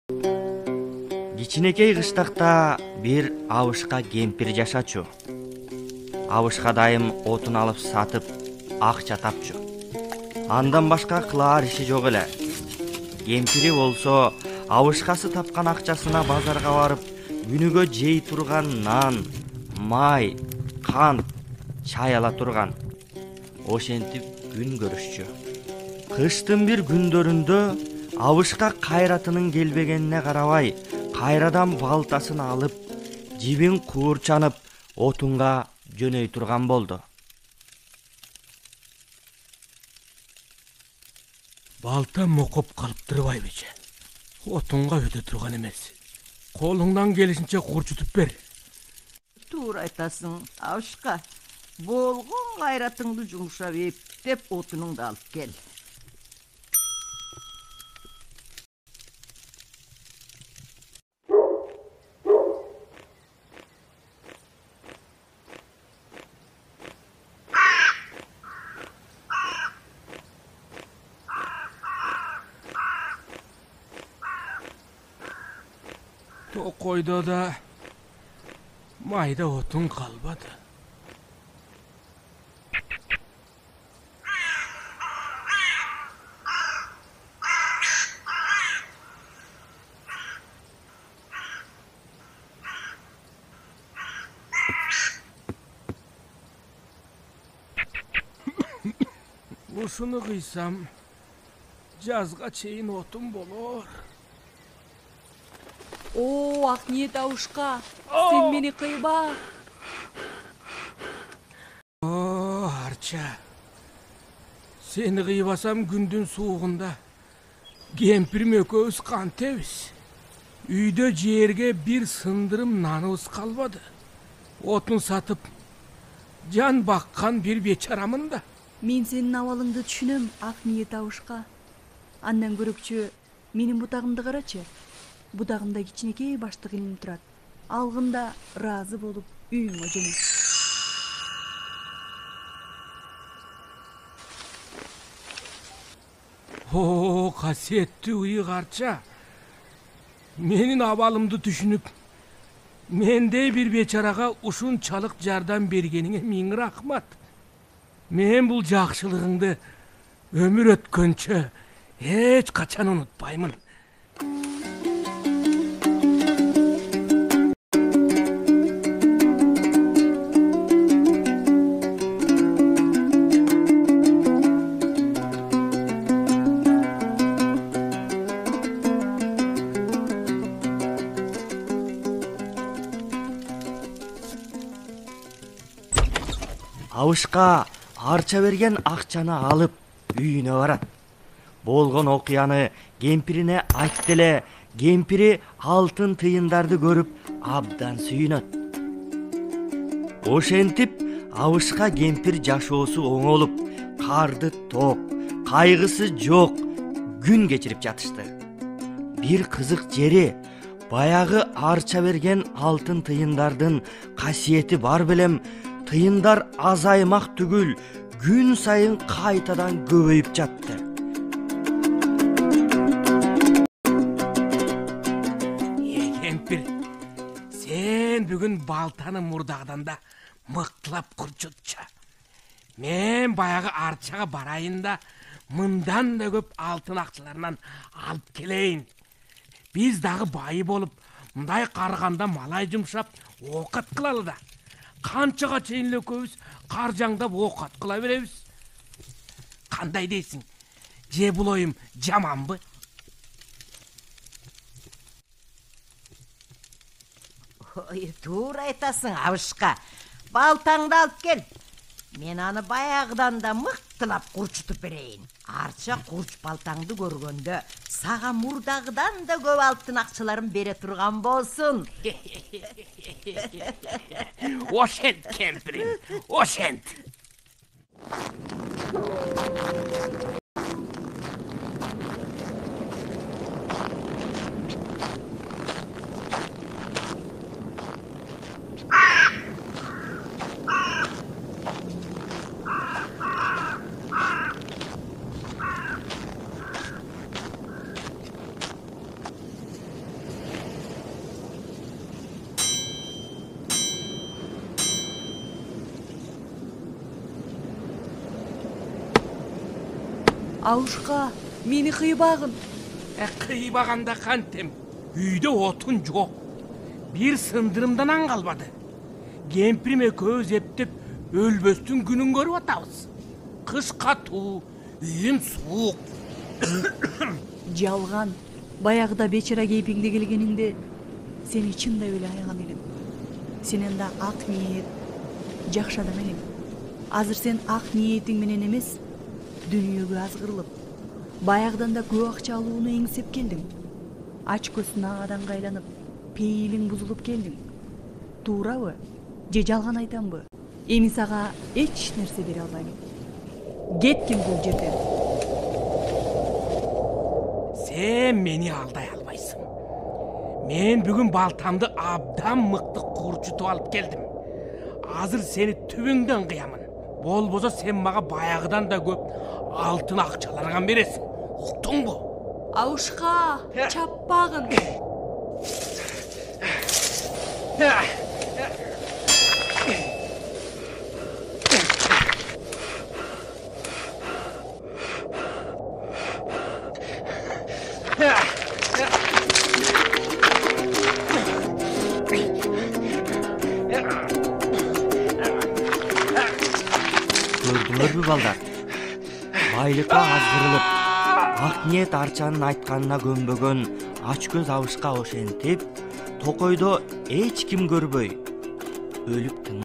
Кичинекей кыштакта бир абышка кемпир жашачу. Абышка дайым отун алып сатып, акча тапчу. Андан башка кылаар иши жок эле. Кемпири болсо абышкасы тапкан акчасына базарга барып, күнүгө жей турган нан, май, кант, чай ала турган. Ошентип күн көрүшчү. Кыштын бир күндөрүндө абышка кайратынын келбегенине карабай, кайрадан балтасын алып, жибин куурчанып, отунга жөнөй турган болду. Балта мокоп калыптырбайбы же? Отунга өтө турган эмес. Колуңдан келишинче курчутуп бер. Туура айтасың, абышка. Болгон кайратыңды жумшап эптеп отунуңду алып кел. Токойдо да майда отун калбады. Ушуну кыйсам, жазга чейин отун болор. О, Акниет абышка, сен мени кыйба. О, Арча. Сени кыйбасам күндүн суугунда кемпирим экөөбүз кантебиз. Үйдө жерге бир сындырым наныбыз калбады. Отун сатып, жан баккан бир бечарамын да. Мен сенин абалыңды түшүнөм, Акниет абышка. Андан көрөкчү менин бутагымды карачы. Будагымда кичинекей баштык илим турат. Алгында ыраазы болуп үйүңө жөнөт. О, касиеттүү ыйык Арча. Менин абалымды түшүнүп, мендей бир бечарага ушунчалык жардам бергениңе миң рахмат. Мен бул жакшылыгыңды өмүр өткөнчө эч качан унутпаймын. Абышка Арча берген акчаны алып үйүнө барат. Болгон окуяны кемпирине айтты эле, кемпири алтын тыйындарды көрүп абдан сүйүнөт. Ошентип абышка кемпир жашоосу оңолуп, карды топ, кайгысы жок күн кечирип жатышты. Бир кызык жери, баягы Арча берген алтын тыйындардын касиети бар белем, тыйындар азаймак түгүл, күн сайын кайтадан көбөйүп жатты. Кемпир, сен бүгүн балтаны мурдагыдан да мыктылап курчутчу. Мен баягы Арчага барайын да мындан да көп алтын акчаларынан алып келейин. Биз дагы байы болуп, мындай карыганда малай жумшап оокат кылалы да. Канчага чейин эле көбүз каржаңдап оокат кыла беребиз. Кандай дейсиң? Же бул оюм жаманбы? Ой, туура айтасың, абышка. Балтаңды алып кел. Мен аны баягыдан да мыктылап курчутуп берейин. Арча курч балтаңды көргөндө сага мурдагыдан да көп алтын акчаларын бере турган болсун. Ошент, кемпирим, ошент. Абышка, мени кыйбагын. Кыйбаганда кантем. Үйдө отун жок. Бир сындырымдан аң калбады. Кемпирим экөөбүз эптеп өлбөстүн күнүн көрүп атабыз. Кыш катуу, үйүм суук. Жалган. Баягыда бечара кейпиңде келгениңде сени чындай эле аяган элем. Сенен да ак ниет, жакшы адам элең. Азыр сен ак ниетиң менен эмес, дүйнөгө азгырылып, баягыдан да көп акча алууну эңсеп келдиң. Ач көз нааданга айланып, пейилиң бузулуп келдиң. Туурабы? Же жалган айтамбы? Эми сага эч нерсе бере албайм. Кеткин бул жерден. Сен мени алдай албайсың. Мен бүгүн балтамды абдан мыкты курчутуп алып келдим. Азыр сени түбүңдөн кыямын. Болбосо сен мага баягыдан да көп алтын акчаларга бересиң. Уктуңбу? Абышка, чаппагын. Көрдүңөрбү балдар? Байлыкка азгырылып, ак ниет Арчанын айтканына көнбөгөн ач көз Абышка ошентип, токойдо эч ким көрбөй өлүп